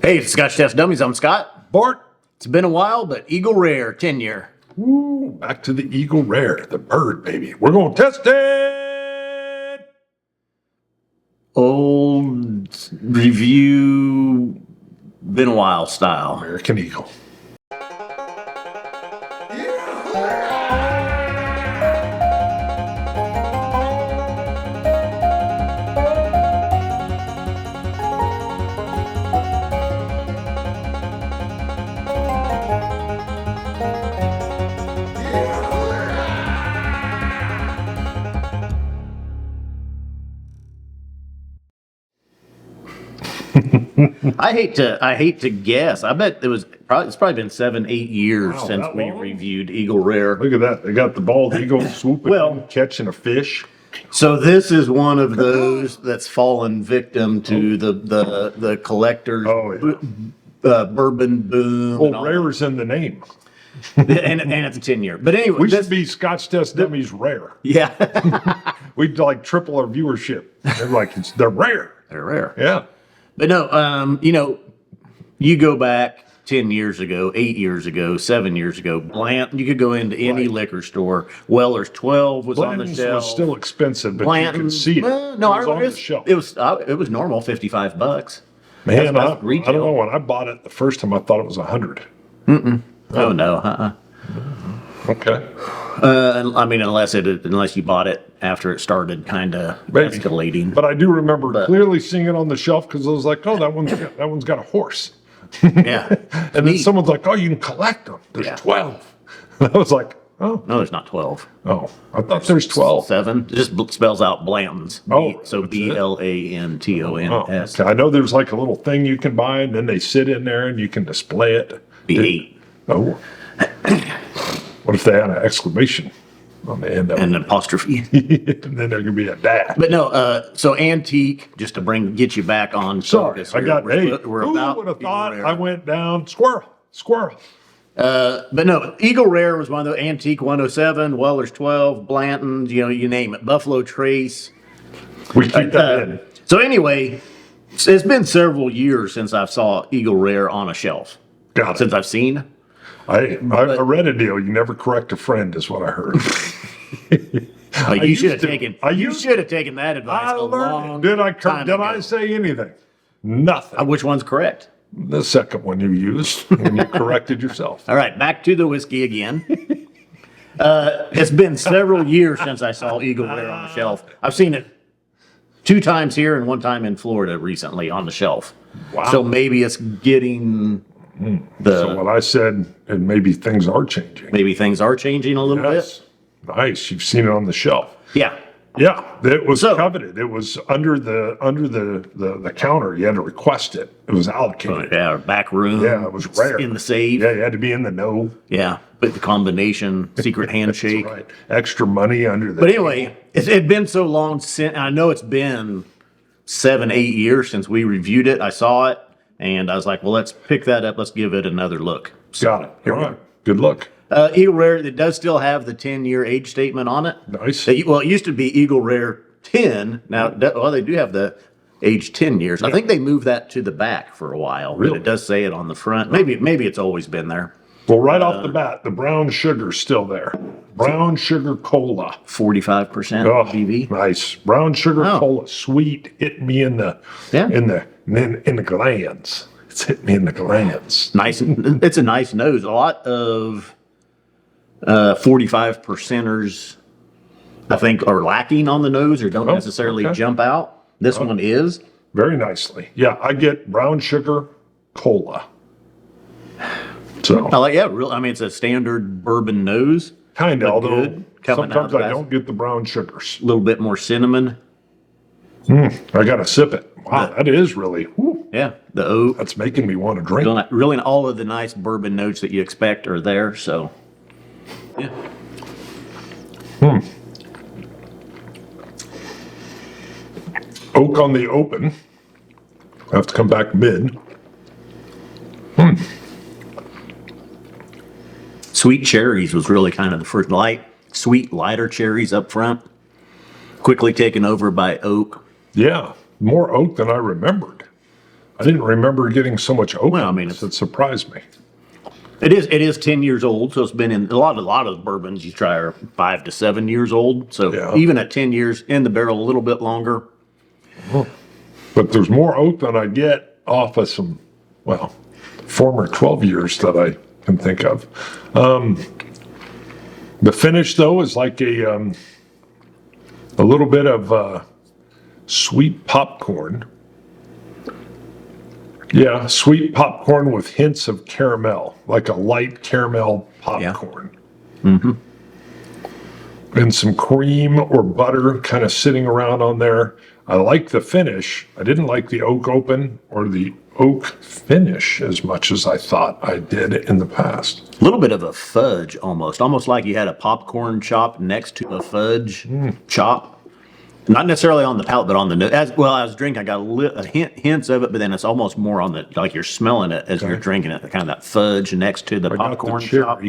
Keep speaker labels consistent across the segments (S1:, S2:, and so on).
S1: Hey, it's Scotch Test Dummies. I'm Scott.
S2: Bart.
S1: It's been a while, but Eagle Rare 10-year.
S2: Woo, back to the Eagle Rare, the bird, baby. We're going to test it.
S1: Old review, been a while style.
S2: American Eagle.
S1: I hate to guess. I bet it's probably been 7-8 years
S2: Wow,
S1: since
S2: that
S1: we
S2: long?
S1: reviewed Eagle Rare.
S2: Look at that. They got the bald eagle swooping,
S1: Well-
S2: catching a fish.
S1: So this is one of those that's fallen victim to the collector's
S2: Oh, yeah.
S1: bourbon boom. and
S2: Well,
S1: all
S2: rare's in the name.
S1: that. and it's a 10-year. But anyway,
S2: We should be Scotch Test Dummies Rare.
S1: yeah,
S2: We'd like triple our viewership. They're like, they're rare.
S1: they're rare.
S2: Yeah.
S1: But no, you go back 10 years ago, 8 years ago, 7 years ago, Blanton, you could go into any liquor store. Weller's 12 was on the
S2: Blanton's
S1: shelf.
S2: was still expensive, but you
S1: Blanton's,
S2: could see it.
S1: well, no,
S2: it was on
S1: it
S2: the
S1: was,
S2: shelf.
S1: it was normal, $55.
S2: Man,
S1: that's
S2: I don't
S1: retail.
S2: know. When I bought it the first time, I thought it was 100.
S1: Oh no,
S2: Okay.
S1: unless you bought it after it started kind of
S2: Maybe.
S1: escalating.
S2: But I do remember clearly seeing it on the shelf because I was like, "Oh, that one's got a horse."
S1: Yeah,
S2: And then
S1: Neat.
S2: someone's like, "Oh, you can collect them. There's
S1: Yeah.
S2: 12." And I was like, "Oh,
S1: no, there's not 12.
S2: I thought there's 12."
S1: 7. It just spells out Blanton's.
S2: Oh,
S1: so
S2: that's it?
S1: BLANTONS.
S2: Okay. I know there's like a little thing you can buy, and then they sit in there, and you can display it.
S1: Be 8.
S2: Oh, what if they had an exclamation on the end of
S1: And
S2: it,
S1: an apostrophe.
S2: and then there could be a dash?
S1: But no, so antique, just to get you back on
S2: Sorry,
S1: focus
S2: I
S1: here.
S2: got
S1: We're
S2: eight.
S1: we're
S2: Who
S1: about
S2: would have
S1: Eagle
S2: thought
S1: Rare.
S2: I went down squirrel?
S1: But no, Eagle Rare was one of the antique 107, Weller's 12, Blanton's, you name it, Buffalo Trace.
S2: We keep that in.
S1: So anyway, it's been several years since I saw Eagle Rare on a shelf.
S2: Got it.
S1: Since I've seen.
S2: I read a deal. You never correct a friend, is what I heard.
S1: You should have
S2: to.
S1: taken.
S2: I
S1: You
S2: used
S1: should have taken that advice
S2: I
S1: a long
S2: learned. Did I
S1: time
S2: did
S1: ago.
S2: I say anything? Nothing.
S1: Which one's correct?
S2: The second one you used when you corrected yourself.
S1: All right, back to the whiskey again. It's been several years since I saw Eagle Rare on the shelf. I've seen it 2 times here and 1 time in Florida recently on the shelf.
S2: Wow.
S1: So maybe it's getting
S2: So what I said, and maybe things are changing.
S1: maybe things are changing a little
S2: Yes. Nice. You've seen it on the shelf.
S1: bit. Yeah.
S2: Yeah, it was
S1: So-
S2: coveted. It was under the counter. You had to request it. It was allocated.
S1: Yeah, back room.
S2: Yeah, it was rare.
S1: In the safe.
S2: Yeah, you had to be in the know.
S1: Yeah. But the combination, secret handshake.
S2: Right. Extra money under the.
S1: But anyway, it been so long since, I know it's been 7-8 years since we reviewed it. I saw it and I was like, well, let's pick that up. Let's give it another look.
S2: Got it.
S1: Here
S2: All
S1: we
S2: right. Good luck.
S1: Eagle Rare, it does still have the 10-year age statement on it.
S2: Nice.
S1: Well, it used to be Eagle Rare 10. Now, they do have the age 10 years. I think they moved that to the back for a while,
S2: Really?
S1: but it does say it on the front. Maybe it's always been there.
S2: Well, right off the bat, the brown sugar's still there. Brown sugar cola.
S1: 45%
S2: Oh,
S1: BV.
S2: nice. Brown sugar
S1: Oh.
S2: cola, sweet, hit me in the
S1: Yeah.
S2: in the glands. It's hit me in the glands.
S1: Nice. It's a nice nose. A lot of 45 percenters, I think, are lacking on the nose or don't necessarily
S2: okay.
S1: jump out. This one is.
S2: Very nicely. Yeah, I get brown sugar cola. So
S1: I like, it's a standard bourbon nose.
S2: kind of,
S1: but
S2: although
S1: good. Coming out
S2: sometimes
S1: of
S2: I
S1: the
S2: don't get the brown sugars.
S1: A little bit more cinnamon.
S2: I gotta sip it. Wow, that is really. Whew,
S1: Yeah, the oak.
S2: that's making me want to drink.
S1: Really, all of the nice bourbon notes that you expect are there. So, yeah.
S2: Oak on the open. I have to come back mid.
S1: Sweet cherries was really kind of the first sweet, lighter cherries up front. Quickly taken over by oak.
S2: Yeah, more oak than I remembered. I didn't remember getting so much oak.
S1: Well, I mean,
S2: it surprised me.
S1: It is 10 years old, so it's been in a lot of the bourbons you try are 5 to 7 years old. So
S2: Yeah.
S1: even at 10 years in the barrel, a little bit longer.
S2: But there's more oak than I get off of some, well, former 12 years that I can think of. The finish, though, is like a little bit of sweet popcorn. Yeah, sweet popcorn with hints of caramel, like a light caramel popcorn. Yeah. Mm-hmm. And some cream or butter kind of sitting around on there. I like the finish. I didn't like the oak open or the oak finish as much as I thought I did in the past.
S1: A little bit of a fudge almost like you had a popcorn chop next to a fudge chop. Not necessarily on the palate, but on the nose. As I was drinking, I got hints of it, but then it's almost more on the, like you're smelling it as you're drinking it, kind of that fudge next to the popcorn chop.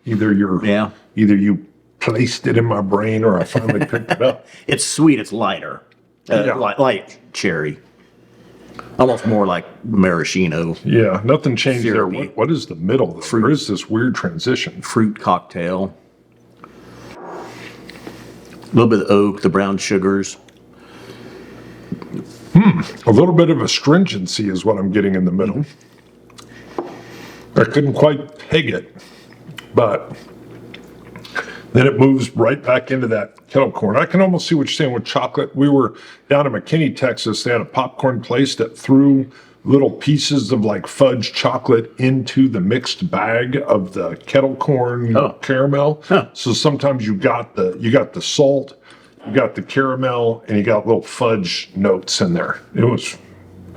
S2: Either you placed it in my brain or I finally picked it up.
S1: It's sweet, it's lighter. Light cherry. Almost more like maraschino.
S2: Yeah, nothing changed there. What is the middle? There is this weird transition.
S1: Fruit cocktail. A little bit of oak, the brown sugars.
S2: A little bit of astringency is what I'm getting in the middle. I couldn't quite peg it, but then it moves right back into that kettle corn. I can almost see what you're saying with chocolate. We were down in McKinney, Texas. They had a popcorn place that threw little pieces of like fudge chocolate into the mixed bag of the kettle corn caramel. Huh. So sometimes you got the salt, you got the caramel, and you got little fudge notes in there. It was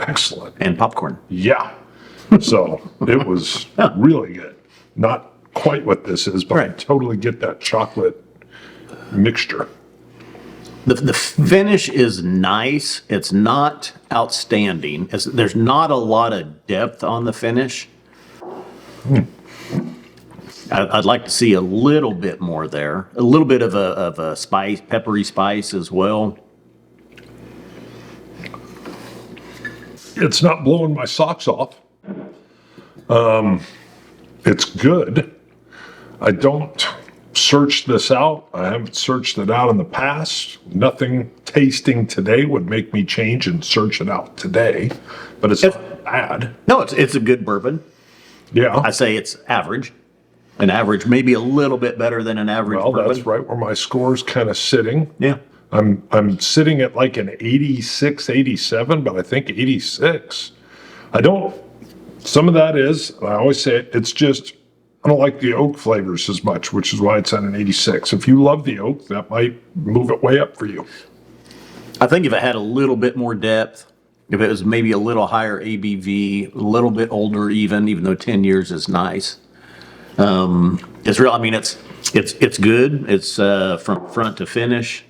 S2: excellent.
S1: And popcorn.
S2: Yeah. So it was really good. Not quite what this is, but I totally get that chocolate mixture.
S1: The finish is nice. It's not outstanding. There's not a lot of depth on the finish. I'd like to see a little bit more there. A little bit of a spice, peppery spice as well.
S2: It's not blowing my socks off. It's good. I don't search this out. I haven't searched it out in the past. Nothing tasting today would make me change and search it out today, but it's not bad.
S1: No, it's a good bourbon.
S2: Yeah.
S1: I say it's average. An average, maybe a little bit better than an average bourbon.
S2: That's right where my score's kind of sitting.
S1: Yeah.
S2: I'm sitting at like an 86, 87, but I think 86. Some of that is, I always say it, it's just, I don't like the oak flavors as much, which is why it's at an 86. If you love the oak, that might move it way up for you.
S1: I think if it had a little bit more depth, if it was maybe a little higher ABV, a little bit older even though 10 years is nice. It's real. I mean, it's good. It's from front to finish.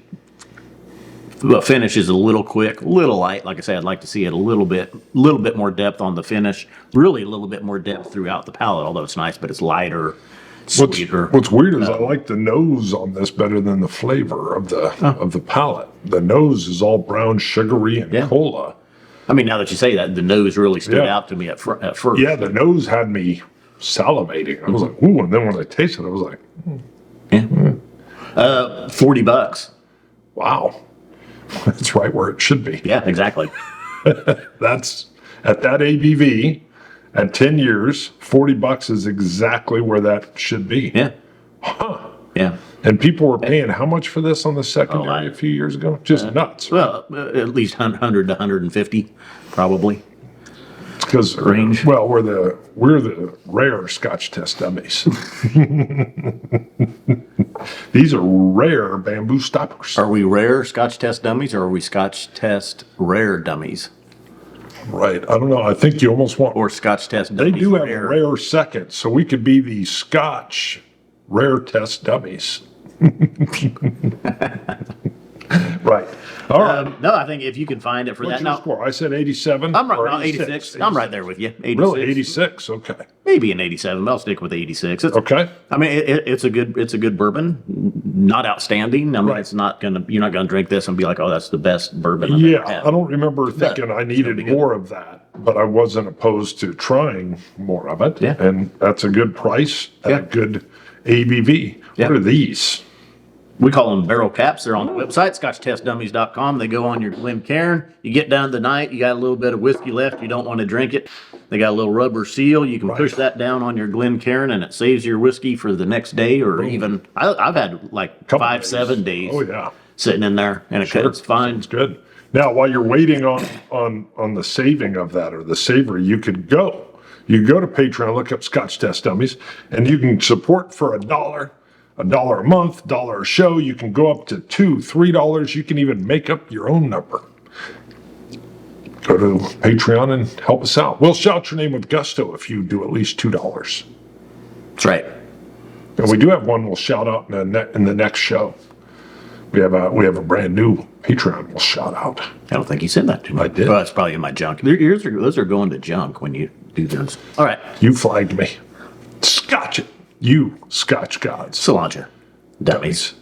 S1: The finish is a little quick, a little light. Like I said, I'd like to see it a little bit more depth on the finish. Really, a little bit more depth throughout the palate. Although it's nice, but it's lighter, sweeter.
S2: What's weird is I like the nose on this better than the flavor of the palate. The nose is all brown, sugary, and cola.
S1: I mean, now that you say that, the nose really stood out to me at first.
S2: Yeah, the nose had me salivating. I was like, ooh, and then when I tasted it, I was like,
S1: $40.
S2: Wow. That's right where it should be.
S1: Yeah, exactly.
S2: That's at that ABV at 10 years, $40 is exactly where that should be.
S1: Yeah.
S2: Huh.
S1: Yeah.
S2: And people were paying how much for this on the secondary a few years ago? Just nuts.
S1: Well, at least 100 to 150, probably.
S2: Because
S1: range.
S2: Well, we're the rare Scotch test dummies. These are rare bamboo stoppers.
S1: Are we rare Scotch test dummies or are we Scotch test rare dummies?
S2: Right. I don't know. I think you almost want
S1: or Scotch test dummies.
S2: They do have a rare second, so we could be the Scotch rare test dummies. Right. All right.
S1: No, I think if you can find it for
S2: What's
S1: that.
S2: Your
S1: Now,
S2: score? I said 87.
S1: I'm right. No, 86. I'm right there with you. 86.
S2: Really, 86. Okay.
S1: Maybe an 87. But I'll stick with 86.
S2: Okay.
S1: I mean, it's a good bourbon. Not outstanding. I mean, It's not you're not gonna drink this and be like, oh, that's the best bourbon I've ever had.
S2: I don't remember thinking I needed more of that. but I wasn't opposed to trying more of it.
S1: Yeah.
S2: And that's a good price and a
S1: Yeah.
S2: good ABV.
S1: Yeah.
S2: What are these?
S1: We call them barrel caps. They're on the website, scotchtestdummies.com. They go on your Glencairn. You get down to the night, you got a little bit of whiskey left, you don't want to drink it. They got a little rubber seal. You can push that down on your Glencairn and it saves your whiskey for the next day or even, I've had like
S2: Couple
S1: 5,
S2: days.
S1: 7 days
S2: Oh, yeah.
S1: sitting in there and it's fine.
S2: It's good. Now, while you're waiting on the saving of that or the savory, you could go. You go to Patreon, look up Scotch Test Dummies, and you can support for $1 a month, $1 a show. You can go up to $2, $3. You can even make up your own number. Go to Patreon and help us out. We'll shout your name with gusto if you do at least $2.
S1: That's right.
S2: And we do have one we'll shout out in the next show. We have a brand new Patreon we'll shout out.
S1: I don't think you sent that to me.
S2: I did.
S1: Well, it's probably in my junk. Those are going to junk when you do those. All right.
S2: You flagged me. Scotch it. You Scotch gods.
S1: Cilantro. Dummies.